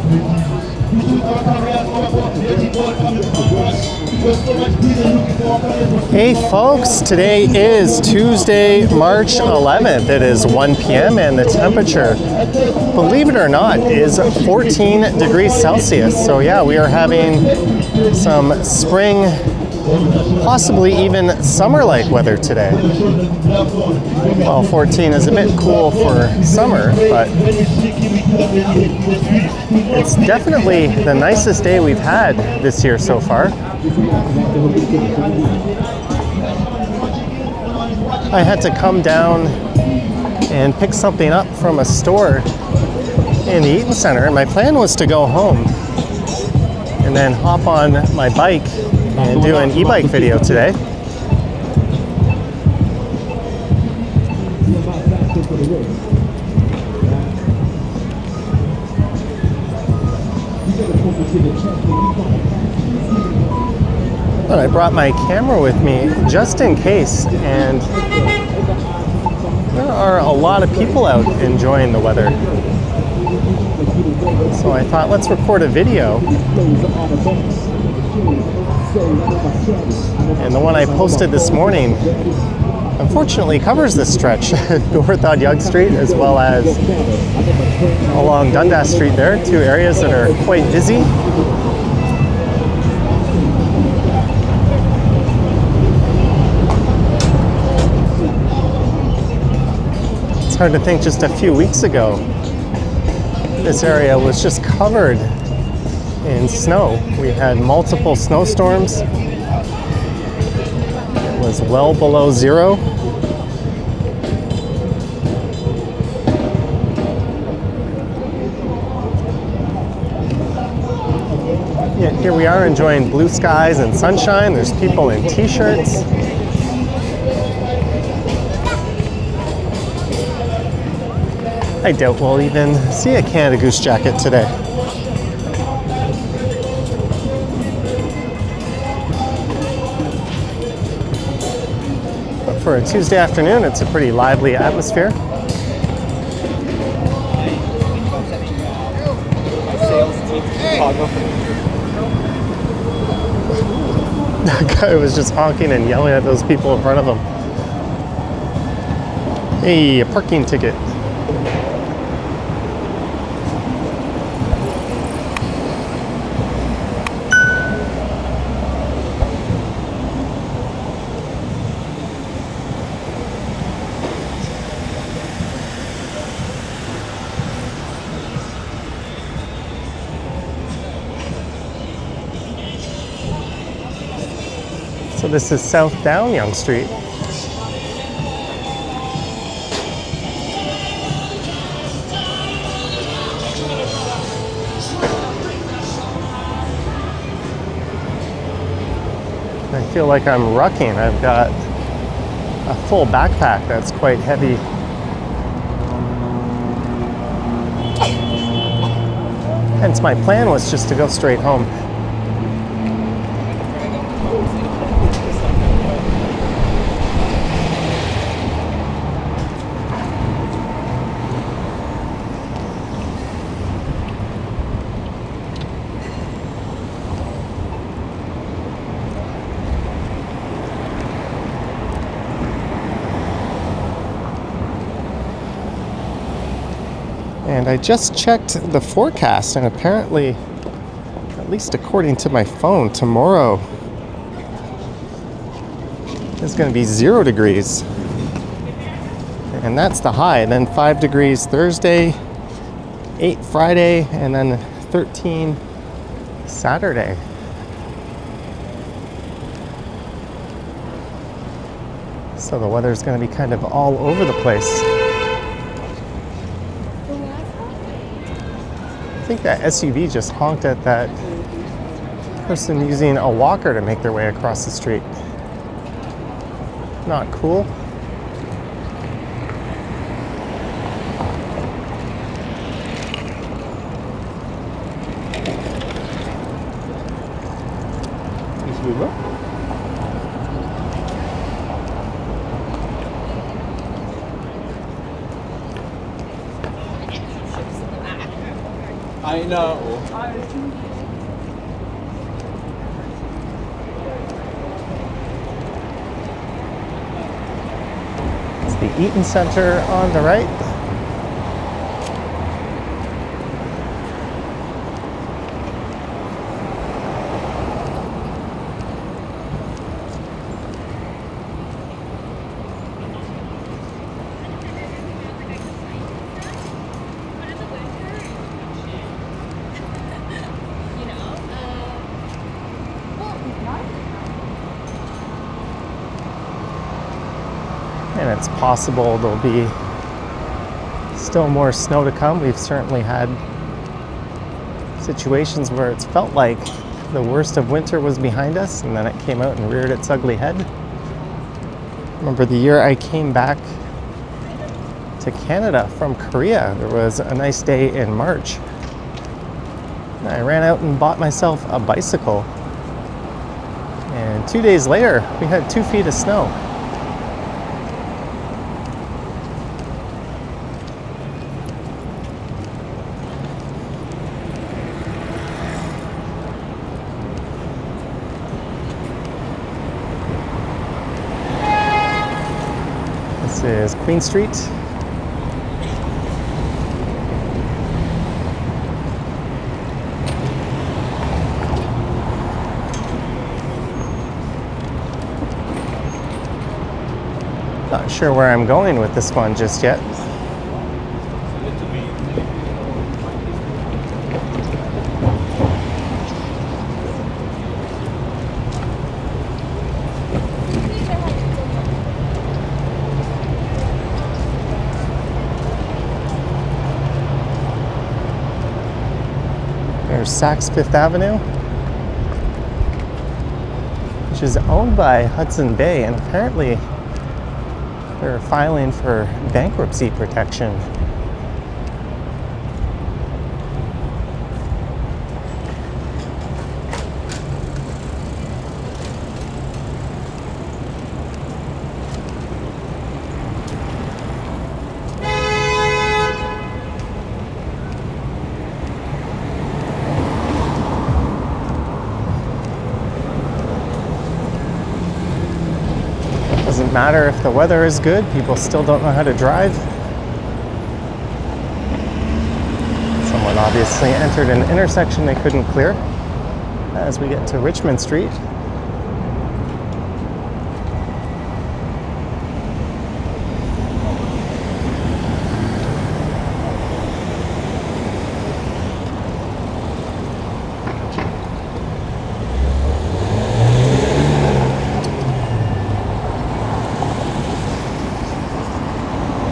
Hey folks, today is Tuesday, March 11th. It is 1 p.m. and the temperature, believe it or not, is 14 degrees Celsius. So yeah, we are having some spring, possibly even summer-like weather today. Well, 14 is a bit cool for summer, but it's definitely the nicest day we've had this year so far. I had to come down and pick something up from a store in the Eaton Center, and my plan was to go home and then hop on my bike and do an e-bike video today. But I brought my camera with me just in case, and there are a lot of people out enjoying the weather. So I thought, let's record a video. And the one I posted this morning unfortunately covers this stretch north on Yonge Street as well as along Dundas Street there, two areas that are quite busy. It's hard to think just a few weeks ago this area was just covered in snow. We had multiple snowstorms. It was well below zero. Yet here we are enjoying blue skies and sunshine. There's people in t-shirts. I doubt we'll even see a Canada Goose jacket today. But for a Tuesday afternoon, it's a pretty lively atmosphere. That guy was just honking and yelling at those people in front of him. Hey, a parking ticket. So this is south down Yonge Street. I feel like I'm rucking. I've got a full backpack that's quite heavy. Hence my plan was just to go straight home. And I just checked the forecast, and apparently, at least according to my phone, tomorrow is going to be 0 degrees. And that's the high. Then 5 degrees Thursday, 8 Friday, and then 13 Saturday. So the weather's going to be kind of all over the place. I think that SUV just honked at that person using a walker to make their way across the street. Not cool. I know. It's the Eaton Center on the right. And it's possible there'll be still more snow to come. We've certainly had situations where it's felt like the worst of winter was behind us, and then it came out and reared its ugly head. Remember the year I came back to Canada from Korea, there was a nice day in March. I ran out and bought myself a bicycle. And 2 days later, we had 2 feet of snow. This is Queen Street. Not sure where I'm going with this one just yet. There's Saks Fifth Avenue, which is owned by Hudson Bay, and apparently they're filing for bankruptcy protection. Doesn't matter if the weather is good, people still don't know how to drive. Someone obviously entered an intersection they couldn't clear as we get to Richmond Street.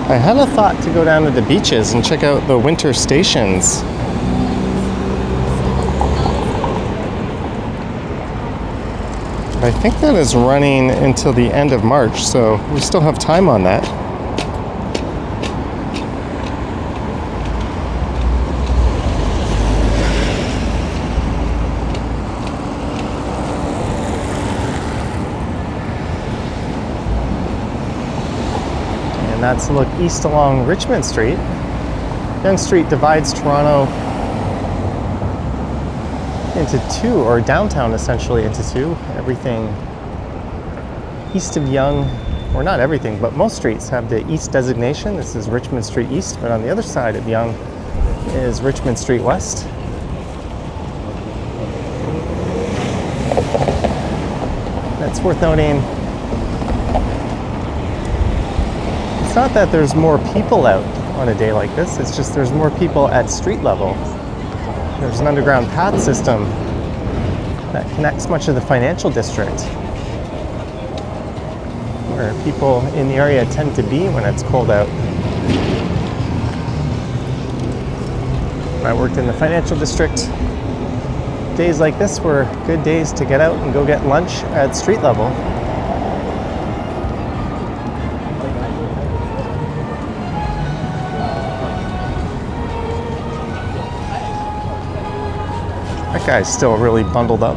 I had a thought to go down to the beaches and check out the winter stations. I think that is running until the end of March, so we still have time on that. That's a look east along Richmond Street. Yonge Street divides Toronto into two, or downtown essentially into two. Everything east of Yonge, or not everything, but most streets have the east designation. This is Richmond Street East, but on the other side of Yonge is Richmond Street West. That's worth noting. It's not that there's more people out on a day like this, it's just there's more people at street level. There's an underground path system that connects much of the financial district, where people in the area tend to be when it's cold out. When I worked in the financial district, days like this were good days to get out and go get lunch at street level. That guy's still really bundled up.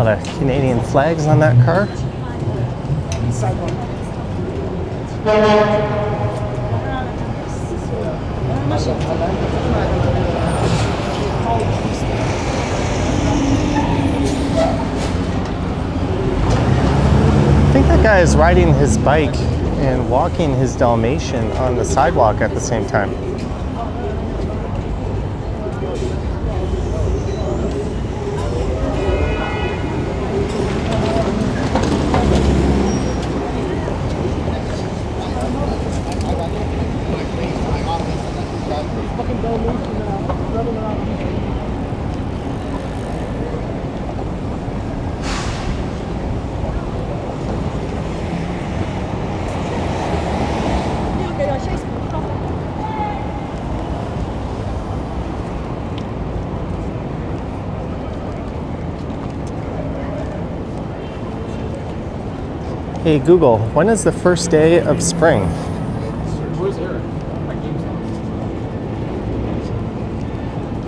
lot of Canadian flags on that car. I think that guy is riding his bike and walking his Dalmatian on the sidewalk at the same time. Hey Google, when is the first day of spring?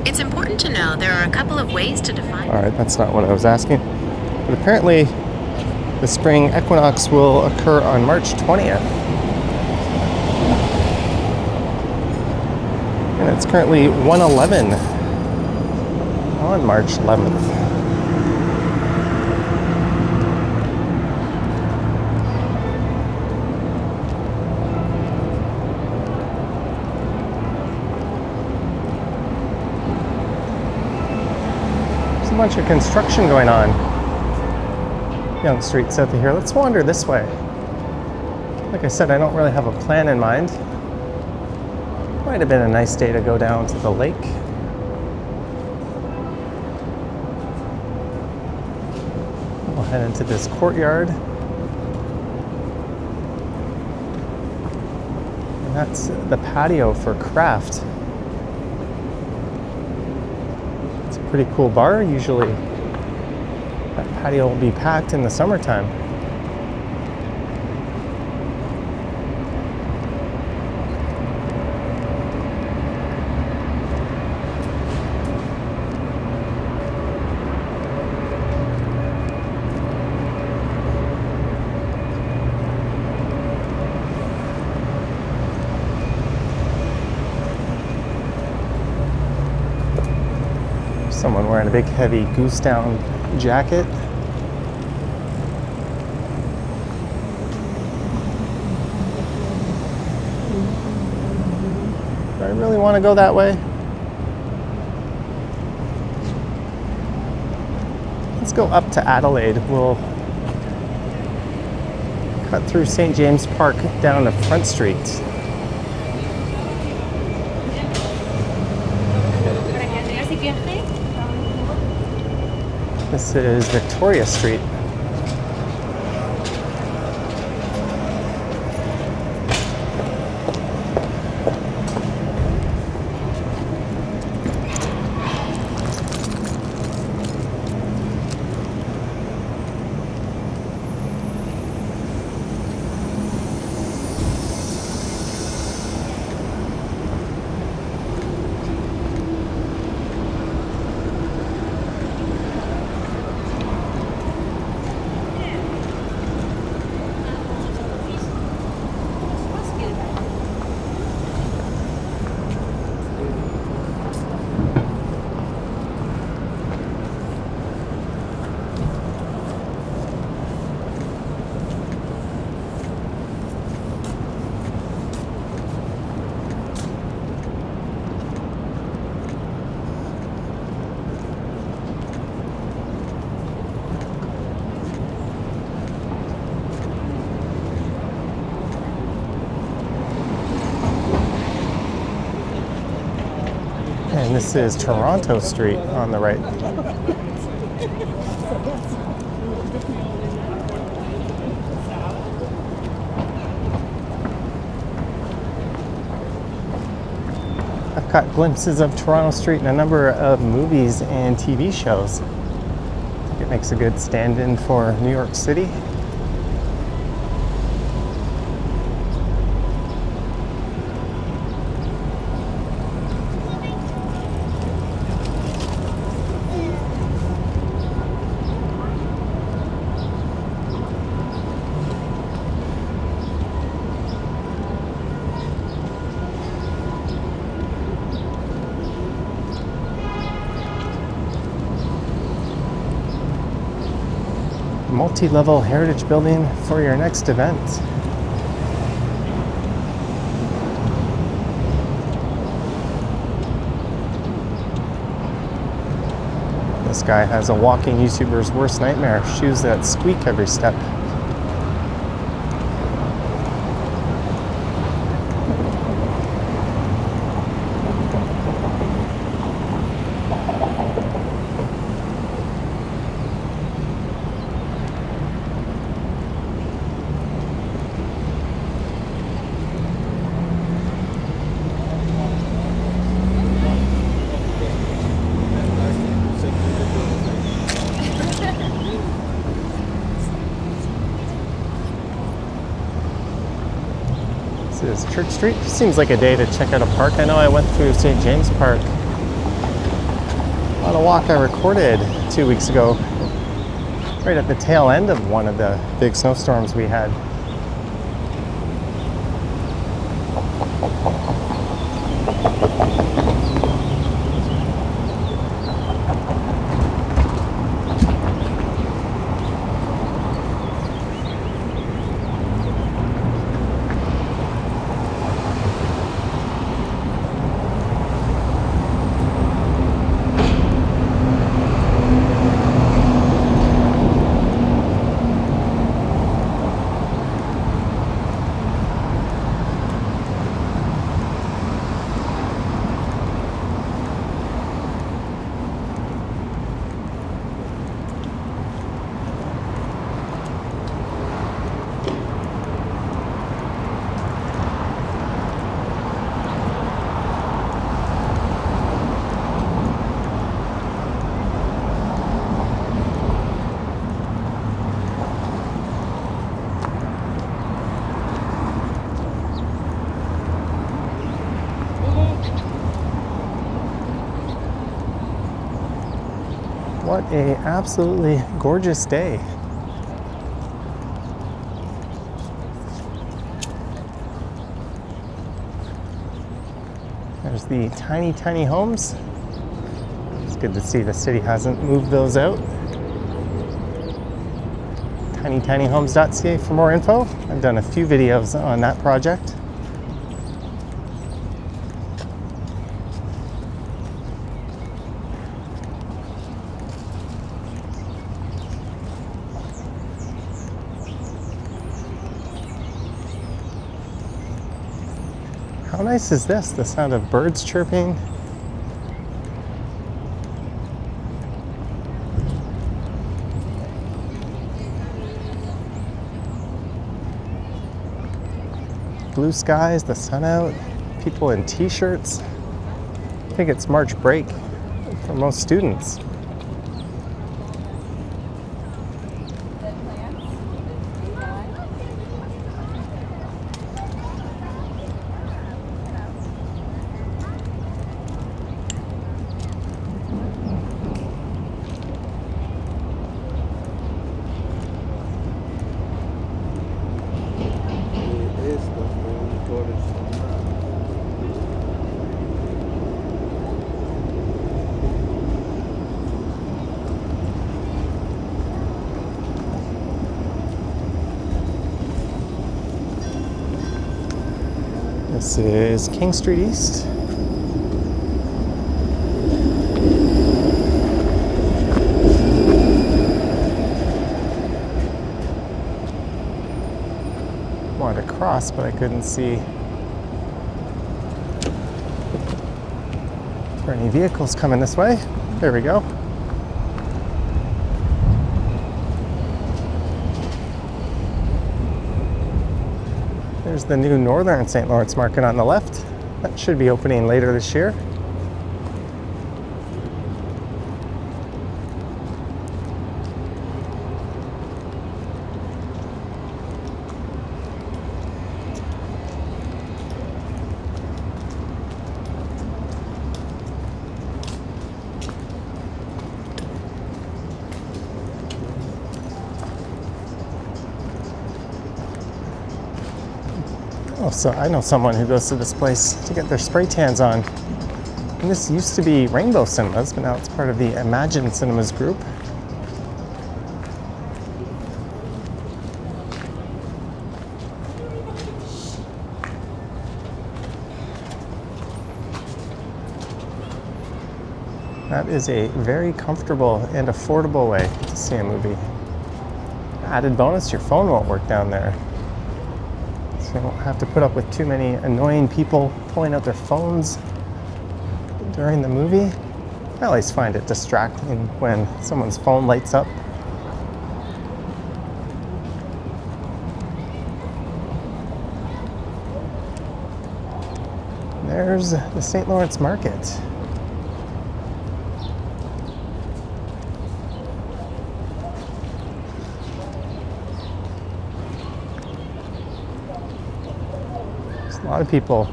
It's important to know there are a couple of ways to define. All right, that's not what I was asking. But apparently, the spring equinox will occur on March 20th. And it's currently 1:11 on March 11th. A bunch of construction going on. Yonge Street south of here. Let's wander this way. Like I said, I don't really have a plan in mind. Might have been a nice day to go down to the lake. We'll head into this courtyard. And that's the patio for craft. Pretty cool bar. Usually that patio will be packed in the summertime. Someone wearing a big heavy goose down jacket. Do I really want to go that way? Let's go up to Adelaide. We'll cut through St. James Park down to Front Street. This is Victoria Street. And this is Toronto Street on the right. I've caught glimpses of Toronto Street in a number of movies and TV shows. I think it makes a good stand-in for New York City. multi-level heritage building for your next event. This guy has a walking YouTuber's worst nightmare, shoes that squeak every step. This is Church Street. Seems like a day to check out a park. I know I went through St. James Park on a walk I recorded 2 weeks ago, right at the tail end of one of the big snowstorms we had. What a absolutely gorgeous day. There's the tiny, tiny homes. It's good to see the city hasn't moved those out. tinytinyhomes.ca for more info. I've done a few videos on that project. How nice is this? The sound of birds chirping. Blue skies, the sun out, people in t-shirts. I think it's March break for most students. This is King Street East. Wanted to cross, but I couldn't see if there are any vehicles coming this way. There we go. There's the new Northern St. Lawrence Market on the left. That should be opening later this year. Oh, so I know someone who goes to this place to get their spray tans on. And this used to be Rainbow Cinemas, but now it's part of the Imagine Cinemas group. That is a very comfortable and affordable way to see a movie. Added bonus, your phone won't work down there. So you won't have to put up with too many annoying people pulling out their phones during the movie. I always find it distracting when someone's phone lights up. There's the St. Lawrence Market. There's a lot of people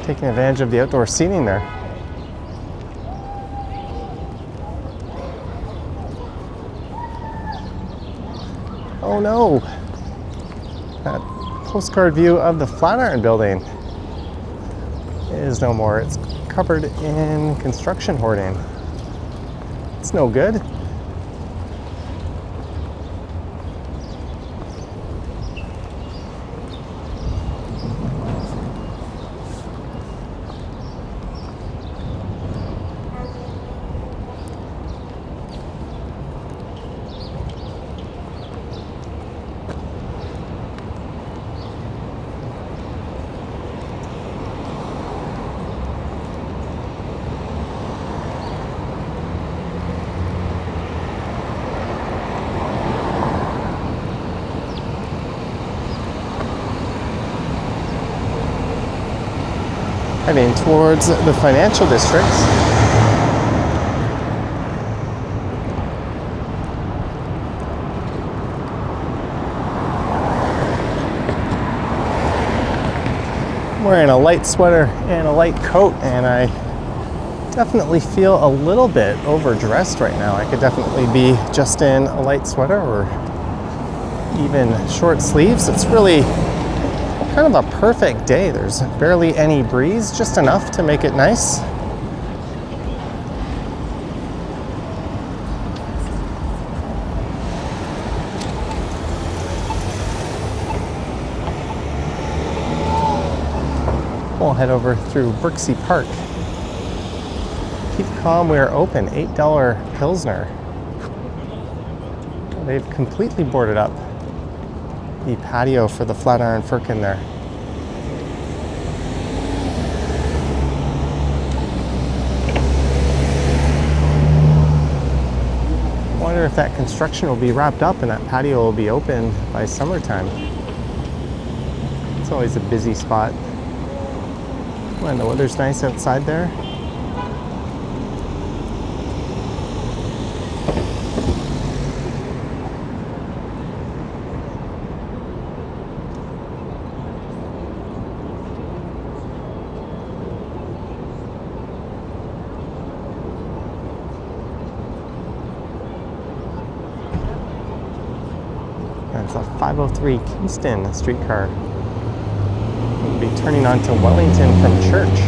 taking advantage of the outdoor seating there. Oh no! That postcard view of the Flatiron Building is no more. It's covered in construction hoarding. It's no good. Heading towards the financial district. I'm wearing a light sweater and a light coat, and I definitely feel a little bit overdressed right now. I could definitely be just in a light sweater or even short sleeves. It's really kind of a perfect day. There's barely any breeze, just enough to make it nice. We'll head over through Brooksea Park. Keep calm, we are open. $8 Pilsner. They've completely boarded up the patio for the Flatiron Firkin there. I wonder if that construction will be wrapped up and that patio will be open by summertime. It's always a busy spot. When the weather's nice outside there. That's a 503 Kingston streetcar. We'll be turning onto Wellington from Church.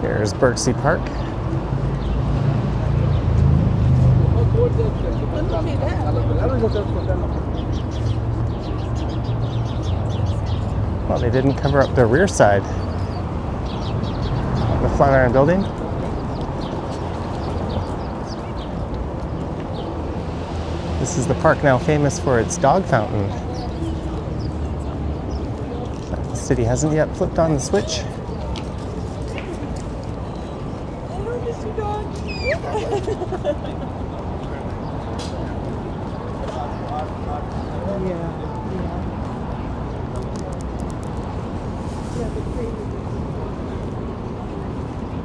There's Brooksea Park. Well, they didn't cover up the rear side of the Flatiron Building. This is the park now famous for its dog fountain. The city hasn't yet flipped on the switch.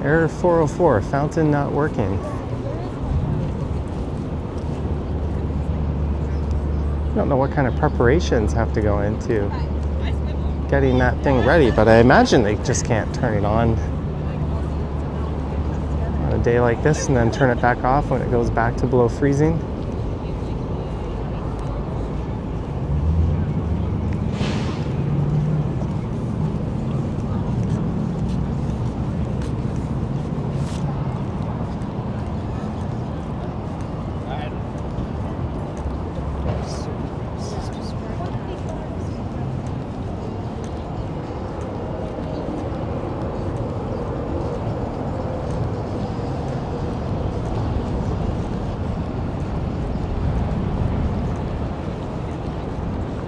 Error 404, fountain not working. I don't know what kind of preparations have to go into getting that thing ready, but I imagine they just can't turn it on a day like this and then turn it back off when it goes back to below freezing.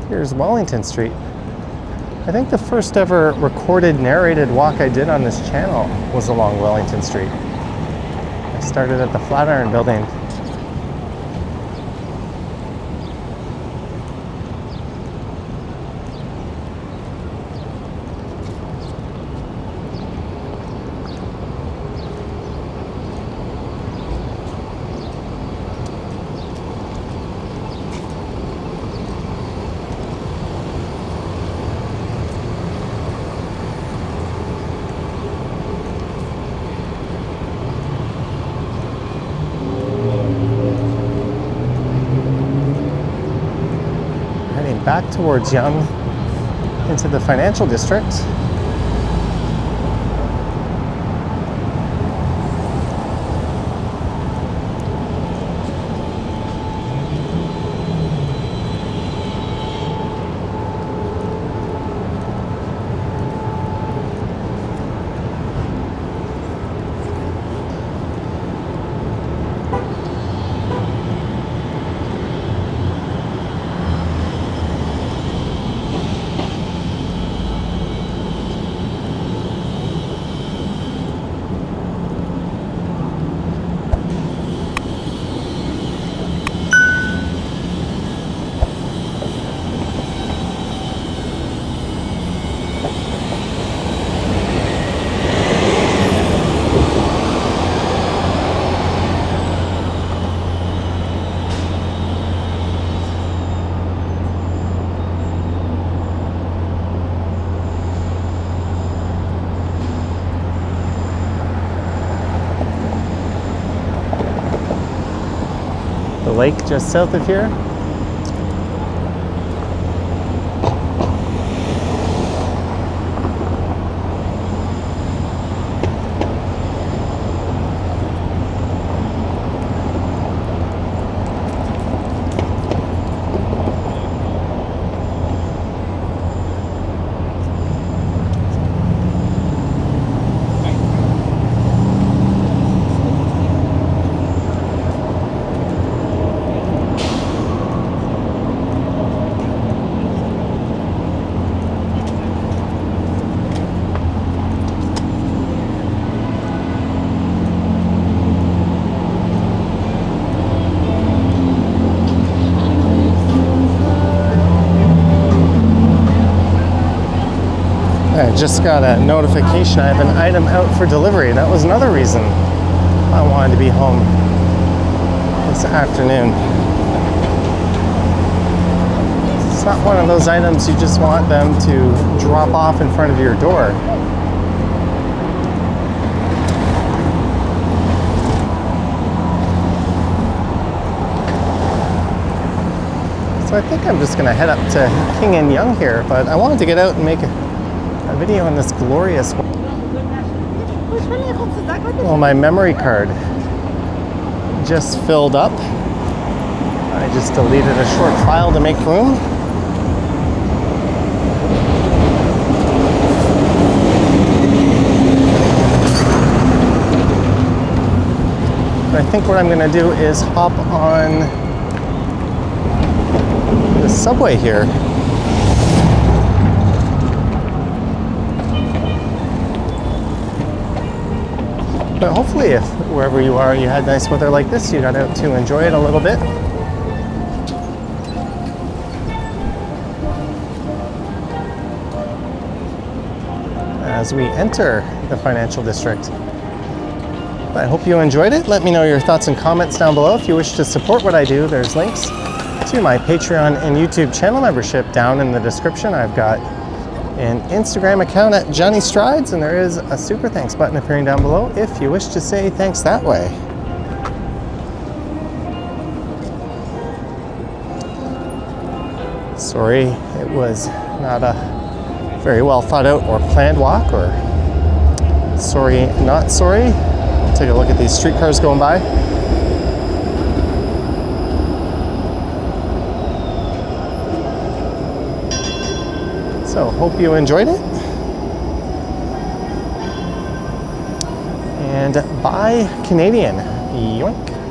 Here's Wellington Street. I think the first ever recorded narrated walk I did on this channel was along Wellington Street. I started at the Flatiron Building. Back towards Yonge into the financial district. The lake just south of here. I just got a notification I have an item out for delivery. That was another reason I wanted to be home this afternoon. It's not one of those items you just want them to drop off in front of your door. So I think I'm just going to head up to King and Yonge here, but I wanted to get out and make a video on this glorious. Well, my memory card just filled up. I just deleted a short file to make room. But I think what I'm going to do is hop on the subway here. But hopefully, if wherever you are, you had nice weather like this, you got out to enjoy it a little bit. As we enter the financial district. I hope you enjoyed it. Let me know your thoughts and comments down below. If you wish to support what I do, there's links to my Patreon and YouTube channel membership down in the description. I've got an Instagram account at Johnny Strides, and there is a super thanks button appearing down below if you wish to say thanks that way. Sorry, it was not a very well thought out or planned walk, or sorry, not sorry. Take a look at these streetcars going by. So, hope you enjoyed it. And bye, Canadian. Yoink.